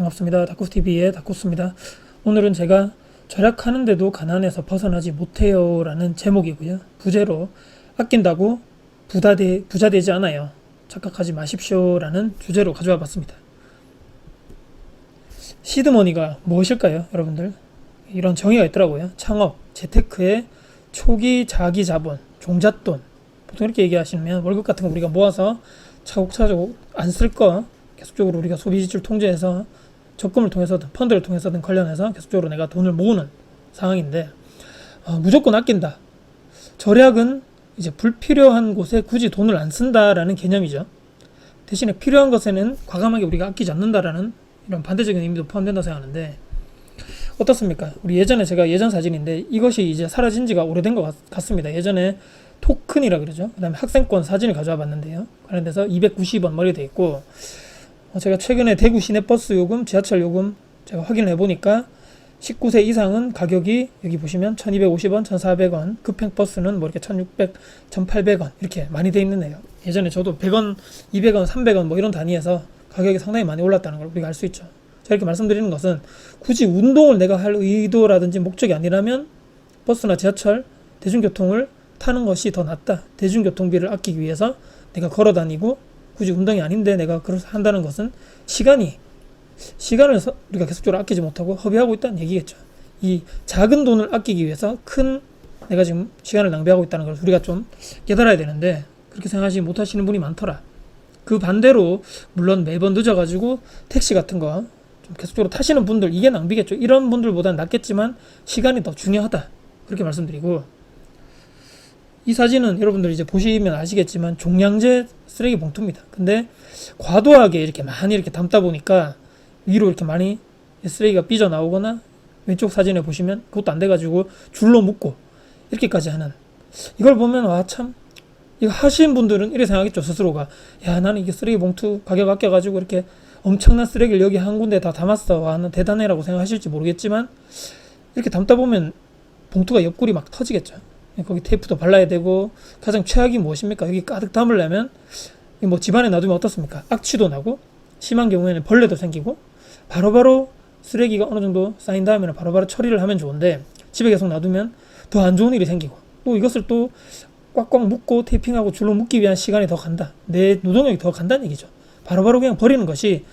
반갑습니다. 다쿠스TV의 다쿠스입니다. 오늘은 제가 절약하는데도 가난에서 벗어나지 못해요 라는 제목이고요. 부제로 아낀다고 부자 되지 않아요. 착각하지 마십시오 라는 주제로 가져와 봤습니다. 시드머니가 무엇일까요? 여러분들 이런 정의가 있더라고요. 창업, 재테크의 초기 자기 자본, 종잣돈, 보통 이렇게 얘기하시면 월급 같은 거 우리가 모아서 차곡차곡 안 쓸 거 계속적으로 우리가 소비지출 통제해서 적금을 통해서든 펀드를 통해서든 관련해서 계속적으로 내가 돈을 모으는 상황인데, 무조건 아낀다. 절약은 이제 불필요한 곳에 굳이 돈을 안 쓴다라는 개념이죠. 대신에 필요한 것에는 과감하게 우리가 아끼지 않는다라는 이런 반대적인 의미도 포함된다고 생각하는데, 어떻습니까? 우리 예전에 제가 예전 사진인데 이것이 이제 사라진 지가 오래된 것 같습니다. 예전에 토큰이라 그러죠. 그 다음에 학생권 사진을 가져와 봤는데요. 관련돼서 290원 머리 돼 있고, 제가 최근에 대구 시내버스 요금, 지하철 요금 제가 확인을 해보니까 19세 이상은 가격이 여기 보시면 1250원, 1400원, 급행버스는 뭐 이렇게 1600, 1800원 이렇게 많이 돼 있는데요. 예전에 저도 100원, 200원, 300원 뭐 이런 단위에서 가격이 상당히 많이 올랐다는 걸 우리가 알 수 있죠. 제가 이렇게 말씀드리는 것은 굳이 운동을 내가 할 의도라든지 목적이 아니라면 버스나 지하철, 대중교통을 타는 것이 더 낫다. 대중교통비를 아끼기 위해서 내가 걸어 다니고 굳이 운동이 아닌데 내가 그걸 한다는 것은 시간을 우리가 계속적으로 아끼지 못하고 허비하고 있다는 얘기겠죠. 이 작은 돈을 아끼기 위해서 큰 내가 지금 시간을 낭비하고 있다는 걸 우리가 좀 깨달아야 되는데, 그렇게 생각하지 못하시는 분이 많더라. 그 반대로 물론 매번 늦어가지고 택시 같은 거 좀 계속적으로 타시는 분들, 이게 낭비겠죠. 이런 분들보다는 낫겠지만 시간이 더 중요하다. 그렇게 말씀드리고, 이 사진은 여러분들 이제 보시면 아시겠지만 종량제 쓰레기 봉투입니다. 근데 과도하게 이렇게 많이 이렇게 담다 보니까 위로 이렇게 많이 쓰레기가 삐져 나오거나, 왼쪽 사진에 보시면 그것도 안 돼가지고 줄로 묶고 이렇게까지 하는, 이걸 보면 와 참, 이거 하시는 분들은 이렇게 생각하겠죠. 스스로가 야, 나는 이게 쓰레기 봉투 가격 아껴가지고 이렇게 엄청난 쓰레기를 여기 한 군데 다 담았어, 와, 난 대단해라고 생각하실지 모르겠지만, 이렇게 담다 보면 봉투가 옆구리 막 터지겠죠. 거기 테이프도 발라야 되고, 가장 최악이 무엇입니까? 여기 가득 담으려면 뭐 집안에 놔두면 어떻습니까? 악취도 나고, 심한 경우에는 벌레도 생기고, 바로바로 쓰레기가 어느 정도 쌓인 다음에는 바로바로 처리를 하면 좋은데, 집에 계속 놔두면 더 안 좋은 일이 생기고, 또 이것을 또 꽉꽉 묶고 테이핑하고 줄로 묶기 위한 시간이 더 간다. 내 노동력이 더 간다는 얘기죠. 바로바로 그냥 버리는 것이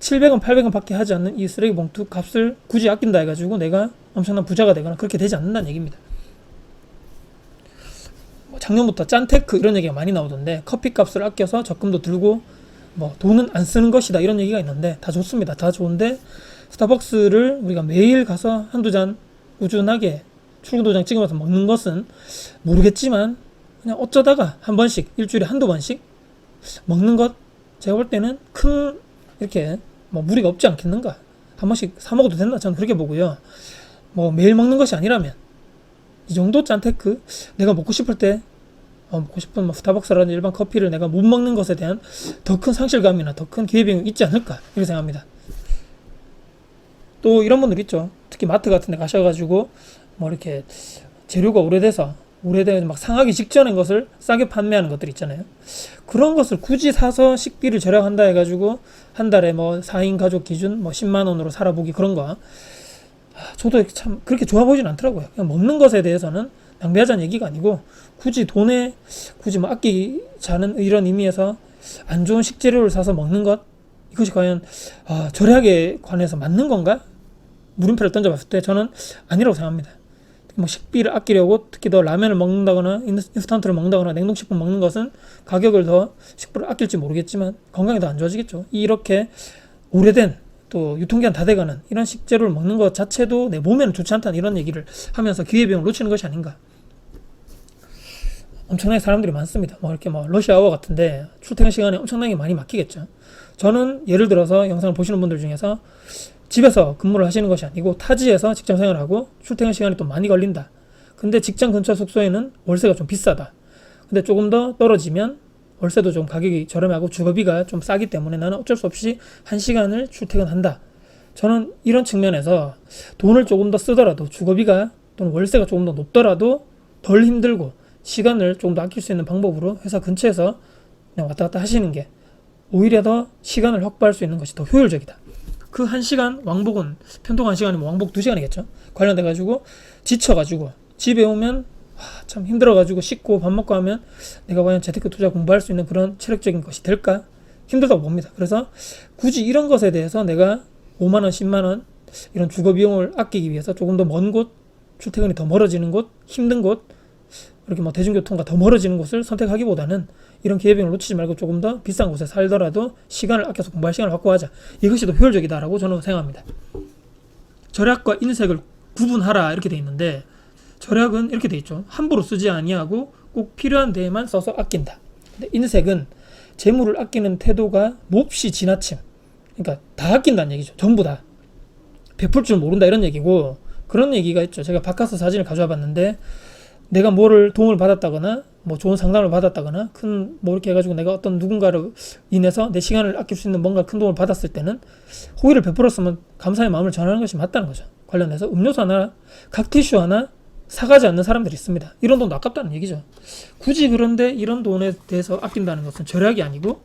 700원, 800원 밖에 하지 않는 이 쓰레기 봉투 값을 굳이 아낀다 해가지고 내가 엄청난 부자가 되거나 그렇게 되지 않는다는 얘기입니다. 작년부터 짠테크 이런 얘기가 많이 나오던데, 커피 값을 아껴서 적금도 들고 뭐 돈은 안 쓰는 것이다 이런 얘기가 있는데, 다 좋습니다. 다 좋은데 스타벅스를 우리가 매일 가서 한두 잔 꾸준하게 출근 도장 찍으면서 먹는 것은 모르겠지만, 그냥 어쩌다가 한 번씩, 일주일에 한두 번씩 먹는 것, 제가 볼 때는 큰 이렇게 뭐 무리가 없지 않겠는가. 한 번씩 사 먹어도 된다, 저는 그렇게 보고요. 뭐 매일 먹는 것이 아니라면 이 정도 짠테크, 내가 먹고 싶을 때 먹고 싶은 뭐 스타벅스라든지 일반 커피를 내가 못 먹는 것에 대한 더 큰 상실감이나 더 큰 기회비용이 있지 않을까, 이렇게 생각합니다. 또 이런 분들 있죠. 특히 마트 같은 데 가셔가지고 뭐 이렇게 재료가 오래돼서 막 상하기 직전인 것을 싸게 판매하는 것들 있잖아요. 그런 것을 굳이 사서 식비를 절약한다 해가지고 한 달에 뭐 4인 가족 기준 뭐 10만 원으로 살아보기, 그런 거 저도 참 그렇게 좋아 보이진 않더라고요. 그냥 먹는 것에 대해서는 낭비하자는 얘기가 아니고, 굳이 뭐 아끼자는 이런 의미에서 안 좋은 식재료를 사서 먹는 것, 이것이 과연 절약에 관해서 맞는 건가? 물음표를 던져봤을 때 저는 아니라고 생각합니다. 뭐 식비를 아끼려고 특히 더 라면을 먹는다거나 인스턴트를 먹는다거나 냉동식품 먹는 것은 가격을 더 식비를 아낄지 모르겠지만 건강이 더 안 좋아지겠죠. 이렇게 오래된 또 유통기한 다 돼가는 이런 식재료를 먹는 것 자체도 내 몸에는 좋지 않다는 이런 얘기를 하면서 기회비용을 놓치는 것이 아닌가. 엄청나게 사람들이 많습니다. 뭐 이렇게 뭐 러시아워 같은데 출퇴근 시간에 엄청나게 많이 막히겠죠. 저는 예를 들어서 영상을 보시는 분들 중에서 집에서 근무를 하시는 것이 아니고 타지에서 직장 생활하고 출퇴근 시간이 또 많이 걸린다. 근데 직장 근처 숙소에는 월세가 좀 비싸다. 근데 조금 더 떨어지면 월세도 좀 가격이 저렴하고 주거비가 좀 싸기 때문에 나는 어쩔 수 없이 1시간을 출퇴근한다. 저는 이런 측면에서 돈을 조금 더 쓰더라도 주거비가 또는 월세가 조금 더 높더라도 덜 힘들고 시간을 조금 더 아낄 수 있는 방법으로 회사 근처에서 그냥 왔다 갔다 하시는 게 오히려 더 시간을 확보할 수 있는 것이 더 효율적이다. 그 1시간 왕복은 편도가 1시간이면 왕복 2시간이겠죠. 관련돼가지고 지쳐가지고 집에 오면 참 힘들어가지고 씻고 밥 먹고 하면 내가 과연 재테크 투자 공부할 수 있는 그런 체력적인 것이 될까? 힘들다고 봅니다. 그래서 굳이 이런 것에 대해서 내가 5만원, 10만원 이런 주거 비용을 아끼기 위해서 조금 더 먼 곳, 출퇴근이 더 멀어지는 곳, 힘든 곳, 이렇게 뭐 대중교통과 더 멀어지는 곳을 선택하기보다는 이런 기회비용을 놓치지 말고 조금 더 비싼 곳에 살더라도 시간을 아껴서 공부할 시간을 확보하자. 이것이 더 효율적이다라고 저는 생각합니다. 절약과 인색을 구분하라 이렇게 돼 있는데, 절약은 이렇게 돼 있죠. 함부로 쓰지 아니하고 꼭 필요한 데에만 써서 아낀다. 근데 인색은 재물을 아끼는 태도가 몹시 지나침. 그러니까 다 아낀다는 얘기죠. 전부 다. 베풀 줄 모른다 이런 얘기고, 그런 얘기가 있죠. 제가 바카스 사진을 가져와 봤는데, 내가 뭐를 도움을 받았다거나 뭐 좋은 상담을 받았다거나 큰 뭐 이렇게 해가지고 내가 어떤 누군가로 인해서 내 시간을 아낄 수 있는 뭔가 큰 도움을 받았을 때는 호의를 베풀었으면 감사의 마음을 전하는 것이 맞다는 거죠. 관련해서 음료수 하나, 각티슈 하나 사가지 않는 사람들이 있습니다. 이런 돈도 아깝다는 얘기죠. 굳이 그런데 이런 돈에 대해서 아낀다는 것은 절약이 아니고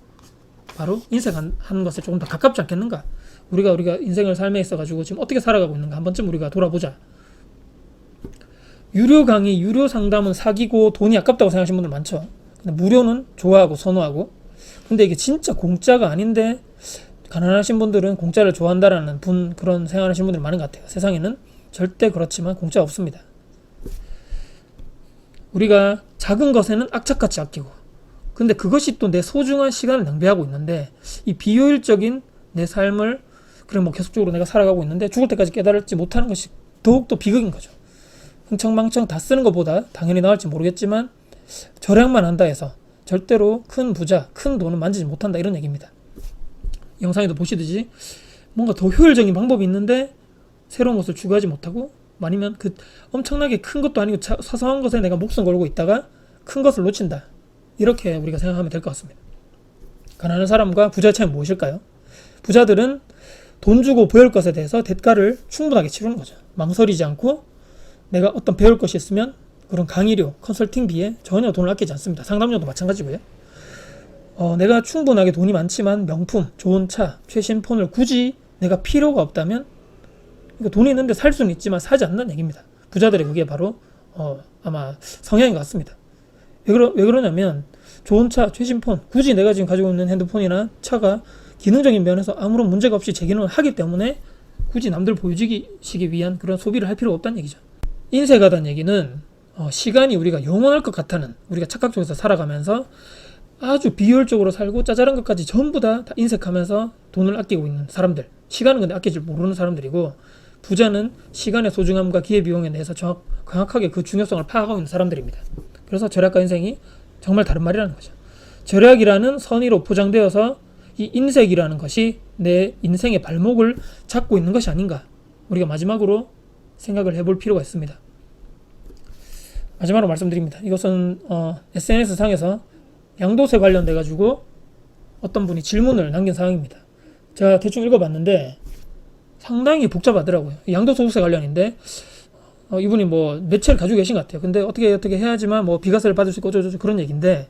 바로 인색하는 것에 조금 더 가깝지 않겠는가. 우리가 인생을 삶에 있어가지고 지금 어떻게 살아가고 있는가 한 번쯤 우리가 돌아보자. 유료 강의, 유료 상담은 사기고 돈이 아깝다고 생각하시는 분들 많죠. 근데 무료는 좋아하고 선호하고, 근데 이게 진짜 공짜가 아닌데 가난하신 분들은 공짜를 좋아한다라는 그런 생각하시는 분들이 많은 것 같아요. 세상에는 절대 그렇지만 공짜 없습니다. 우리가 작은 것에는 악착같이 아끼고, 근데 그것이 또 내 소중한 시간을 낭비하고 있는데, 이 비효율적인 내 삶을 그래 뭐 계속적으로 내가 살아가고 있는데 죽을 때까지 깨달지 못하는 것이 더욱더 비극인 거죠. 흥청망청 다 쓰는 것보다 당연히 나을지 모르겠지만 절약만 한다 해서 절대로 큰 부자, 큰 돈은 만지지 못한다 이런 얘기입니다. 영상에도 보시듯이 뭔가 더 효율적인 방법이 있는데 새로운 것을 추구하지 못하고, 아니면 그 엄청나게 큰 것도 아니고 사소한 것에 내가 목숨 걸고 있다가 큰 것을 놓친다. 이렇게 우리가 생각하면 될 것 같습니다. 가난한 사람과 부자의 차이는 무엇일까요? 부자들은 돈 주고 배울 것에 대해서 대가를 충분하게 치르는 거죠. 망설이지 않고 내가 어떤 배울 것이 있으면 그런 강의료, 컨설팅비에 전혀 돈을 아끼지 않습니다. 상담료도 마찬가지고요. 내가 충분하게 돈이 많지만 명품, 좋은 차, 최신 폰을 굳이 내가 필요가 없다면 돈이 있는데 살 수는 있지만 사지 않는다는 얘기입니다. 부자들의 그게 바로 아마 성향인 것 같습니다. 왜 그러냐면 좋은 차, 최신 폰, 굳이 내가 지금 가지고 있는 핸드폰이나 차가 기능적인 면에서 아무런 문제가 없이 제 기능을 하기 때문에 굳이 남들 보여주기 위한 그런 소비를 할 필요가 없다는 얘기죠. 인색하다는 얘기는 시간이 우리가 영원할 것 같다는, 우리가 착각 속에서 살아가면서 아주 비효율적으로 살고 짜잘한 것까지 전부 다 인색하면서 돈을 아끼고 있는 사람들, 시간은 근데 아끼지 모르는 사람들이고, 부자는 시간의 소중함과 기회비용에 대해서 정확하게 그 중요성을 파악하고 있는 사람들입니다. 그래서 절약과 인생이 정말 다른 말이라는 거죠. 절약이라는 선의로 포장되어서 이 인색이라는 것이 내 인생의 발목을 잡고 있는 것이 아닌가, 우리가 마지막으로 생각을 해볼 필요가 있습니다. 마지막으로 말씀드립니다. 이것은 SNS 상에서 양도세 관련돼 가지고 어떤 분이 질문을 남긴 사항입니다. 제가 대충 읽어봤는데 상당히 복잡하더라고요. 양도소득세 관련인데 이분이 뭐 매체를 가지고 계신 것 같아요. 근데 어떻게 해야지만 뭐 비과세를 받을 수 있고 어쩌고 그런 얘기인데,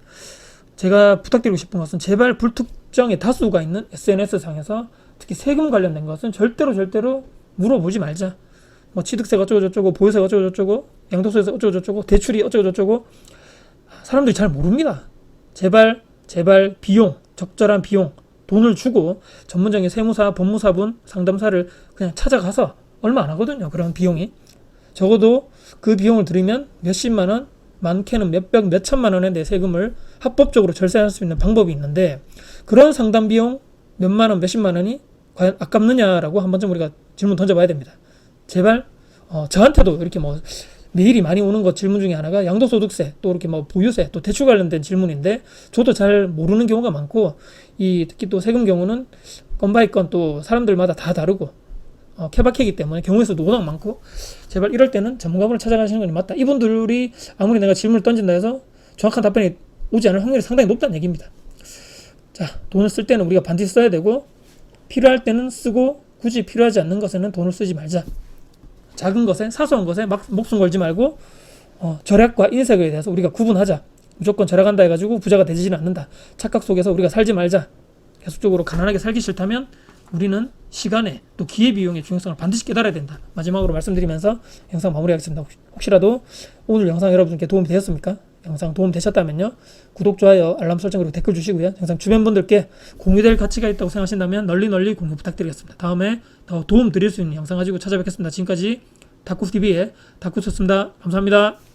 제가 부탁드리고 싶은 것은 제발 불특정의 다수가 있는 SNS 상에서 특히 세금 관련된 것은 절대로 물어보지 말자. 뭐 취득세가 어쩌고 보유세가 어쩌고 양도세에서 어쩌고 대출이 어쩌고 사람들이 잘 모릅니다. 제발 비용, 적절한 비용, 돈을 주고 전문적인 세무사, 법무사분, 상담사를 그냥 찾아가서 얼마 안 하거든요. 그런 비용이. 적어도 그 비용을 들이면 몇십만 원, 많게는 몇백, 몇천만 원의 내 세금을 합법적으로 절세할 수 있는 방법이 있는데, 그런 상담 비용 몇만 원, 몇십만 원이 과연 아깝느냐라고 한 번쯤 우리가 질문 던져봐야 됩니다. 제발 저한테도 이렇게 뭐 메일이 많이 오는 것 질문 중에 하나가 양도소득세, 또 이렇게 뭐 보유세, 또 대출 관련된 질문인데, 저도 잘 모르는 경우가 많고, 특히 또 세금 경우는 건 바이 건 또 사람들마다 다 다르고 케바케이기 때문에 경우의 수도 워낙 많고, 제발 이럴 때는 전문가분을 찾아가시는 건 맞다. 이분들이 아무리 내가 질문을 던진다 해서 정확한 답변이 오지 않을 확률이 상당히 높다는 얘기입니다. 자, 돈을 쓸 때는 우리가 반드시 써야 되고, 필요할 때는 쓰고, 굳이 필요하지 않는 것에는 돈을 쓰지 말자. 작은 것에, 사소한 것에 막 목숨 걸지 말고 절약과 인색에 대해서 우리가 구분하자. 무조건 절약한다 해가지고 부자가 되지는 않는다. 착각 속에서 우리가 살지 말자. 계속적으로 가난하게 살기 싫다면 우리는 시간에 또 기회비용의 중요성을 반드시 깨달아야 된다. 마지막으로 말씀드리면서 영상 마무리하겠습니다. 혹시라도 오늘 영상 여러분께 도움이 되셨습니까? 영상 도움 되셨다면요, 구독, 좋아요, 알람 설정 그리고 댓글 주시고요. 영상 주변 분들께 공유될 가치가 있다고 생각하신다면 널리 공유 부탁드리겠습니다. 다음에 더 도움 드릴 수 있는 영상 가지고 찾아뵙겠습니다. 지금까지 다쿠TV의 다쿠였습니다. 감사합니다.